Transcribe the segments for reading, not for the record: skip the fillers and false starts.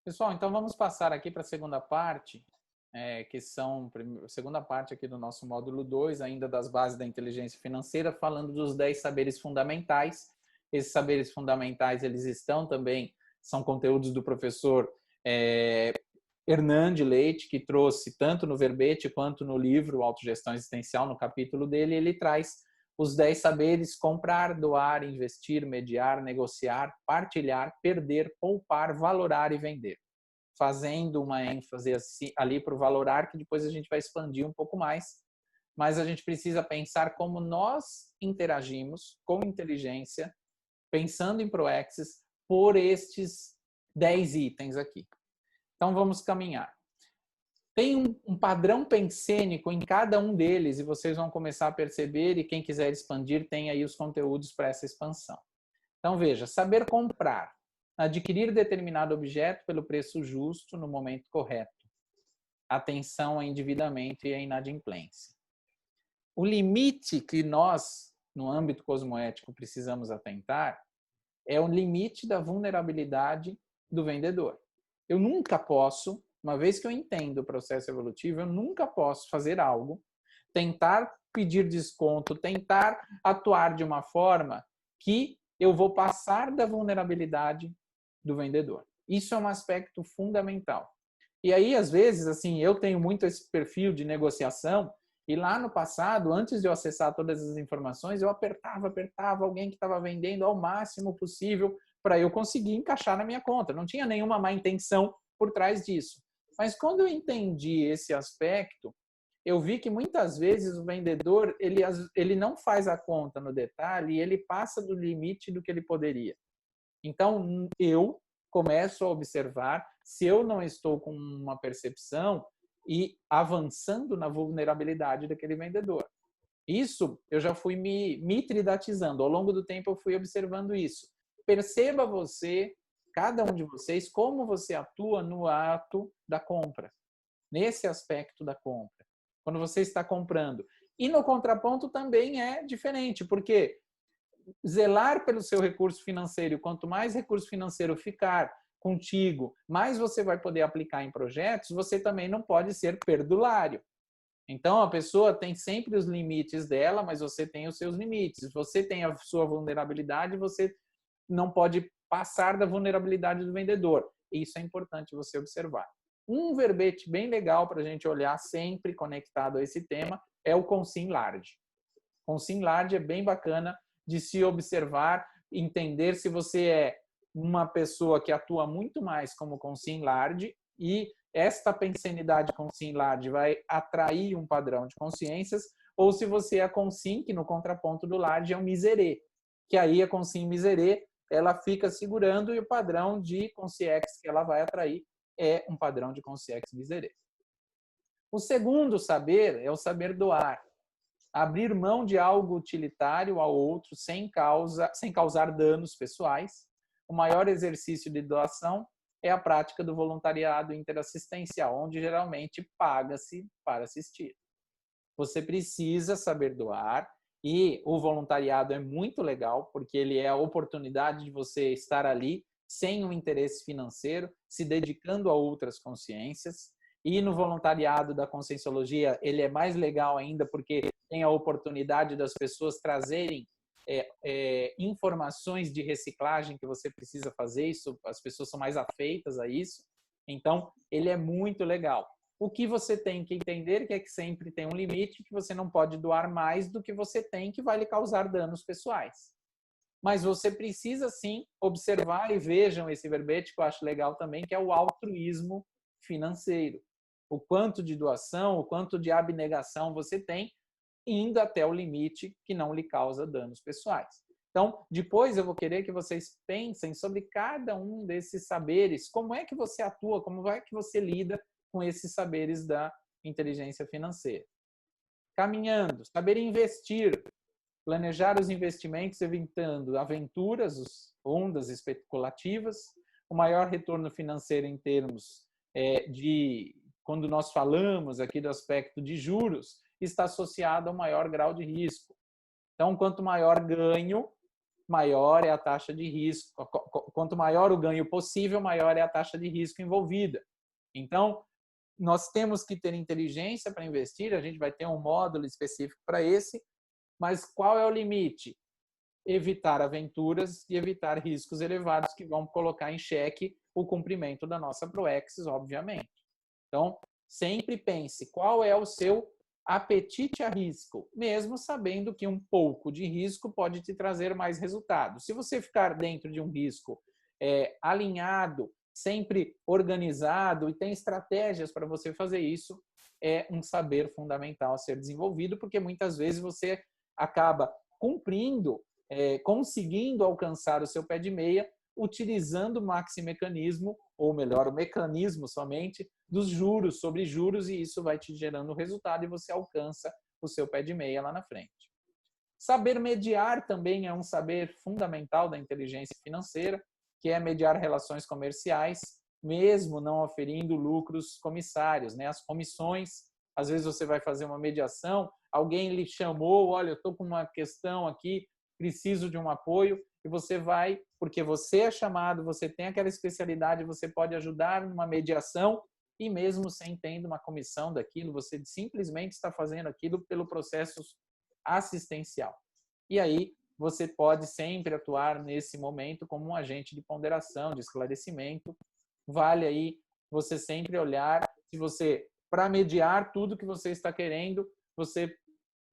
Pessoal, então vamos passar aqui para a segunda parte, que são a segunda parte aqui do nosso módulo 2, ainda das bases da inteligência financeira, falando dos 10 saberes fundamentais. Esses saberes fundamentais, eles estão também, são conteúdos do professor Hernande Leite, que trouxe tanto no verbete quanto no livro Autogestão Existencial, no capítulo dele, ele traz os 10 saberes: comprar, doar, investir, mediar, negociar, partilhar, perder, poupar, valorar e vender. Fazendo uma ênfase ali para o valorar, que depois a gente vai expandir um pouco mais, mas a gente precisa pensar como nós interagimos com inteligência, pensando em ProAxis, por estes 10 itens aqui. Então vamos caminhar. Tem um padrão pensênico em cada um deles e vocês vão começar a perceber, e quem quiser expandir tem aí os conteúdos para essa expansão. Então veja, saber comprar, adquirir determinado objeto pelo preço justo no momento correto. Atenção ao endividamento e à inadimplência. O limite que nós, no âmbito cosmoético, precisamos atentar é o limite da vulnerabilidade do vendedor. Eu nunca posso, uma vez que eu entendo o processo evolutivo, eu nunca posso fazer algo, tentar pedir desconto, tentar atuar de uma forma que eu vou passar da vulnerabilidade do vendedor. Isso é um aspecto fundamental. E aí, às vezes, assim, eu tenho muito esse perfil de negociação, e lá no passado, antes de eu acessar todas as informações, eu apertava alguém que estava vendendo ao máximo possível para eu conseguir encaixar na minha conta. Não tinha nenhuma má intenção por trás disso. Mas quando eu entendi esse aspecto, eu vi que muitas vezes o vendedor ele não faz a conta no detalhe e ele passa do limite do que ele poderia. Então, eu começo a observar se eu não estou com uma percepção e avançando na vulnerabilidade daquele vendedor. Isso eu já fui me tridatizando. Ao longo do tempo eu fui observando isso. Perceba você, cada um de vocês, como você atua no ato da compra, nesse aspecto da compra, quando você está comprando. E no contraponto também é diferente, porque zelar pelo seu recurso financeiro, quanto mais recurso financeiro ficar contigo, mais você vai poder aplicar em projetos, você também não pode ser perdulário. Então, a pessoa tem sempre os limites dela, mas você tem os seus limites. Você tem a sua vulnerabilidade, você não pode passar da vulnerabilidade do vendedor. Isso é importante você observar. Um verbete bem legal para a gente olhar, sempre conectado a esse tema, é o Consim Large. Consim Large é bem bacana de se observar, entender se você é uma pessoa que atua muito mais como Consim Large, e esta pensenidade Consim Large vai atrair um padrão de consciências, ou se você é a Consim, que no contraponto do Large é o Miserê, que aí a Consim Miserê, ela fica segurando, e o padrão de Consciex que ela vai atrair é um padrão de Consciex Miserê. O segundo saber é o saber doar. Abrir mão de algo utilitário ao outro sem causar danos pessoais. O maior exercício de doação é a prática do voluntariado interassistencial, onde geralmente paga-se para assistir. Você precisa saber doar, e o voluntariado é muito legal, porque ele é a oportunidade de você estar ali sem um interesse financeiro, se dedicando a outras consciências. E no voluntariado da Conscienciologia, ele é mais legal ainda, porque tem a oportunidade das pessoas trazerem informações de reciclagem que você precisa fazer. Isso, as pessoas são mais afeitas a isso. Então, ele é muito legal. O que você tem que entender é que sempre tem um limite, que você não pode doar mais do que você tem, que vai lhe causar danos pessoais. Mas você precisa, sim, observar, e vejam esse verbete que eu acho legal também, que é o altruísmo financeiro. O quanto de doação, o quanto de abnegação você tem, indo até o limite que não lhe causa danos pessoais. Então, depois eu vou querer que vocês pensem sobre cada um desses saberes, como é que você atua, como é que você lida com esses saberes da inteligência financeira. Caminhando, saber investir, planejar os investimentos evitando aventuras, ondas especulativas, o maior retorno financeiro em termos de, quando nós falamos aqui do aspecto de juros, está associado ao maior grau de risco. Então, quanto maior ganho, maior é a taxa de risco. Quanto maior o ganho possível, maior é a taxa de risco envolvida. Então, nós temos que ter inteligência para investir, a gente vai ter um módulo específico para esse, mas qual é o limite? Evitar aventuras e evitar riscos elevados que vão colocar em xeque o cumprimento da nossa Proexis, obviamente. Então, sempre pense qual é o seu apetite a risco, mesmo sabendo que um pouco de risco pode te trazer mais resultados. Se você ficar dentro de um risco alinhado, sempre organizado e tem estratégias para você fazer isso, é um saber fundamental a ser desenvolvido, porque muitas vezes você acaba cumprindo, conseguindo alcançar o seu pé de meia, utilizando o maximecanismo, ou melhor, o mecanismo somente, dos juros sobre juros, e isso vai te gerando resultado e você alcança o seu pé de meia lá na frente. Saber mediar também é um saber fundamental da inteligência financeira, que é mediar relações comerciais, mesmo não oferindo lucros comissários, né? As comissões, às vezes você vai fazer uma mediação, alguém lhe chamou, olha, eu estou com uma questão aqui, preciso de um apoio, e você vai, porque você é chamado, você tem aquela especialidade, você pode ajudar numa mediação, e mesmo sem tendo uma comissão daquilo, você simplesmente está fazendo aquilo pelo processo assistencial. E aí, você pode sempre atuar nesse momento como um agente de ponderação, de esclarecimento. Vale aí você sempre olhar, se você, para mediar tudo que você está querendo, você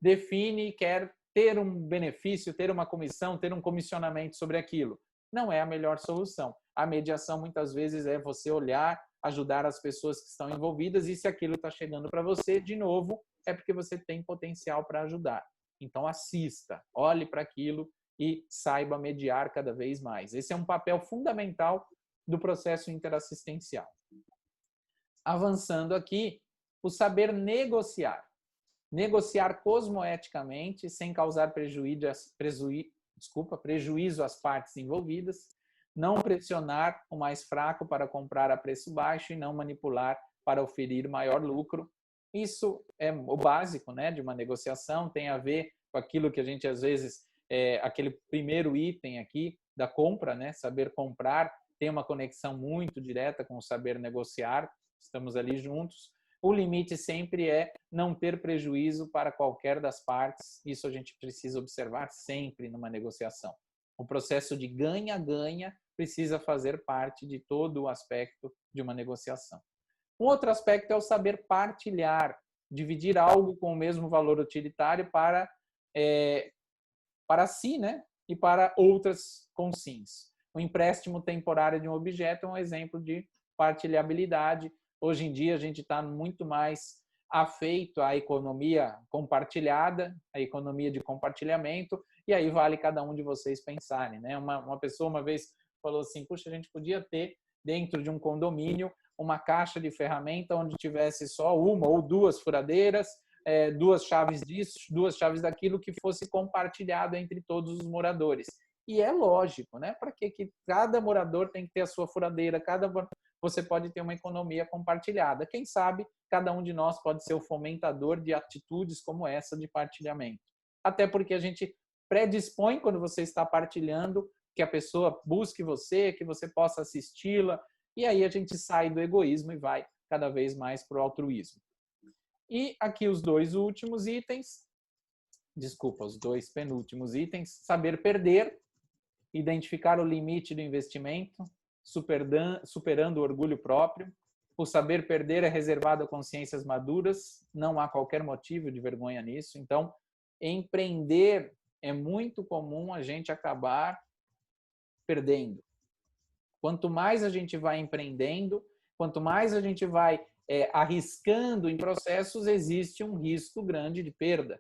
define e quer ter um benefício, ter uma comissão, ter um comissionamento sobre aquilo. Não é a melhor solução. A mediação, muitas vezes, é você olhar, ajudar as pessoas que estão envolvidas, e se aquilo está chegando para você, de novo, é porque você tem potencial para ajudar. Então, assista, olhe para aquilo e saiba mediar cada vez mais. Esse é um papel fundamental do processo interassistencial. Avançando aqui, o saber negociar. Negociar cosmoeticamente, sem causar prejuízo às partes envolvidas, não pressionar o mais fraco para comprar a preço baixo e não manipular para oferir maior lucro. Isso é o básico, né, de uma negociação, tem a ver com aquilo que a gente, às vezes, aquele primeiro item aqui da compra, né, saber comprar, tem uma conexão muito direta com o saber negociar, estamos ali juntos. O limite sempre é não ter prejuízo para qualquer das partes, isso a gente precisa observar sempre numa negociação. O processo de ganha-ganha precisa fazer parte de todo o aspecto de uma negociação. Um outro aspecto é o saber partilhar, dividir algo com o mesmo valor utilitário para si, né? E para outras consins. O empréstimo temporário de um objeto é um exemplo de partilhabilidade. Hoje em dia a gente está muito mais afeito à economia compartilhada, à economia de compartilhamento, e aí vale cada um de vocês pensarem, né? Uma pessoa uma vez falou assim, puxa, a gente podia ter dentro de um condomínio uma caixa de ferramenta onde tivesse só uma ou duas furadeiras, duas chaves disso, duas chaves daquilo, que fosse compartilhado entre todos os moradores. E é lógico, né? Para que cada morador tem que ter a sua furadeira, você pode ter uma economia compartilhada. Quem sabe cada um de nós pode ser o fomentador de atitudes como essa de partilhamento. Até porque a gente predispõe, quando você está partilhando, que a pessoa busque você, que você possa assisti-la, e aí a gente sai do egoísmo e vai cada vez mais para o altruísmo. E aqui os dois últimos itens, os dois penúltimos itens: saber perder, identificar o limite do investimento, superando o orgulho próprio. O saber perder é reservado a consciências maduras, não há qualquer motivo de vergonha nisso. Então, empreender é muito comum a gente acabar perdendo. Quanto mais a gente vai empreendendo, quanto mais a gente vai arriscando em processos, existe um risco grande de perda.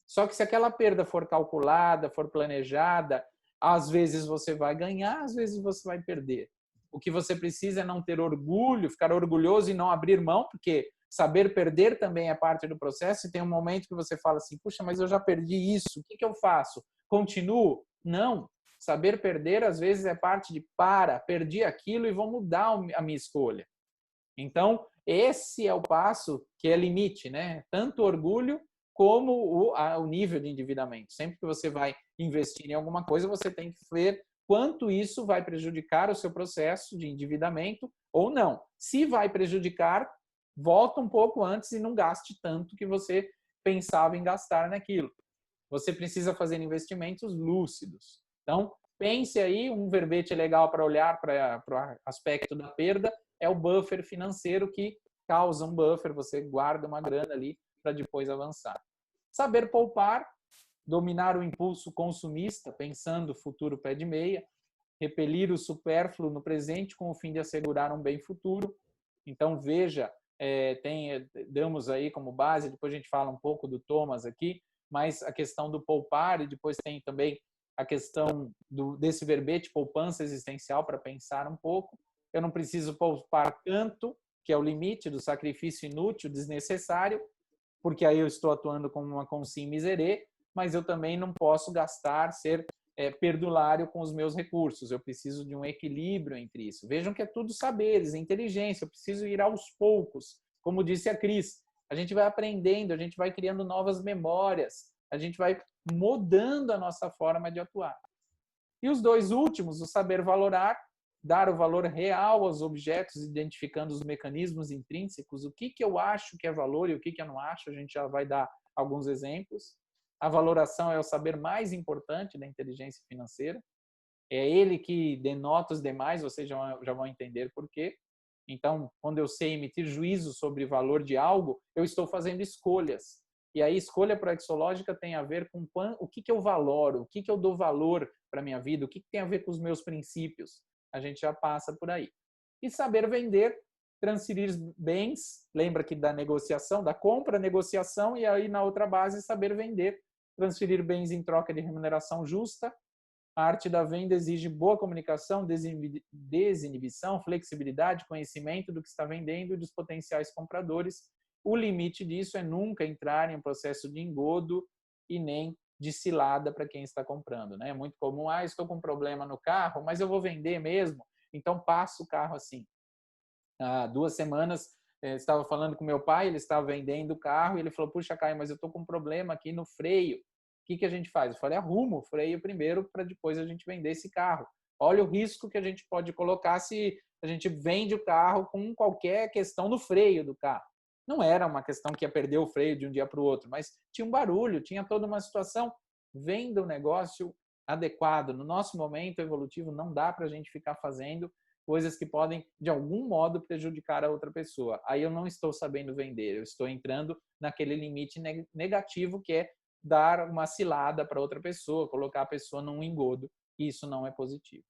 Só que se aquela perda for calculada, for planejada, às vezes você vai ganhar, às vezes você vai perder. O que você precisa é não ter orgulho, ficar orgulhoso e não abrir mão, porque saber perder também é parte do processo, e tem um momento que você fala assim, puxa, mas eu já perdi isso, o que eu faço? Continuo? Não. Saber perder, às vezes, é parte de perdi aquilo e vou mudar a minha escolha. Então, esse é o passo que é limite, né? Tanto orgulho como o nível de endividamento. Sempre que você vai investir em alguma coisa, você tem que ver quanto isso vai prejudicar o seu processo de endividamento ou não. Se vai prejudicar, volta um pouco antes e não gaste tanto que você pensava em gastar naquilo. Você precisa fazer investimentos lúcidos. Então, pense aí, um verbete legal para olhar para o aspecto da perda é o buffer financeiro, que causa um buffer, você guarda uma grana ali para depois avançar. Saber poupar, dominar o impulso consumista, pensando o futuro pé de meia, repelir o supérfluo no presente com o fim de assegurar um bem futuro. Então, veja, damos aí como base, depois a gente fala um pouco do Thomas aqui, mas a questão do poupar, e depois tem também a questão desse verbete poupança existencial para pensar um pouco. Eu não preciso poupar tanto, que é o limite do sacrifício inútil, desnecessário, porque aí eu estou atuando como uma consim miserê, mas eu também não posso gastar, ser perdulário com os meus recursos. Eu preciso de um equilíbrio entre isso. Vejam que é tudo saberes, inteligência. Eu preciso ir aos poucos. Como disse a Cris, a gente vai aprendendo, a gente vai criando novas memórias, a gente vai mudando a nossa forma de atuar. E os dois últimos, o saber valorar, dar o valor real aos objetos, identificando os mecanismos intrínsecos, o que eu acho que é valor e o que eu não acho, a gente já vai dar alguns exemplos. A valoração é o saber mais importante da inteligência financeira. É ele que denota os demais, vocês já vão entender por quê. Então, quando eu sei emitir juízo sobre o valor de algo, eu estou fazendo escolhas. E aí, escolha proexológica tem a ver com o que eu valoro, o que eu dou valor para a minha vida, o que tem a ver com os meus princípios. A gente já passa por aí. E saber vender, transferir bens, lembra que da negociação, da compra, negociação, e aí na outra base, saber vender, transferir bens em troca de remuneração justa. A arte da venda exige boa comunicação, desinibição, flexibilidade, conhecimento do que está vendendo e dos potenciais compradores. O limite disso é nunca entrar em um processo de engodo e nem de cilada para quem está comprando. É muito comum, estou com um problema no carro, mas eu vou vender mesmo, então passo o carro assim. Há 2 semanas, estava falando com meu pai, ele estava vendendo o carro, e ele falou, puxa, Caio, mas eu estou com um problema aqui no freio. O que a gente faz? Eu falei, arruma o freio primeiro para depois a gente vender esse carro. Olha o risco que a gente pode colocar se a gente vende o carro com qualquer questão no freio do carro. Não era uma questão que ia perder o freio de um dia para o outro, mas tinha um barulho, tinha toda uma situação. Venda o negócio adequado. No nosso momento evolutivo, não dá para a gente ficar fazendo coisas que podem, de algum modo, prejudicar a outra pessoa. Aí eu não estou sabendo vender, eu estou entrando naquele limite negativo que é dar uma cilada para outra pessoa, colocar a pessoa num engodo, e isso não é positivo.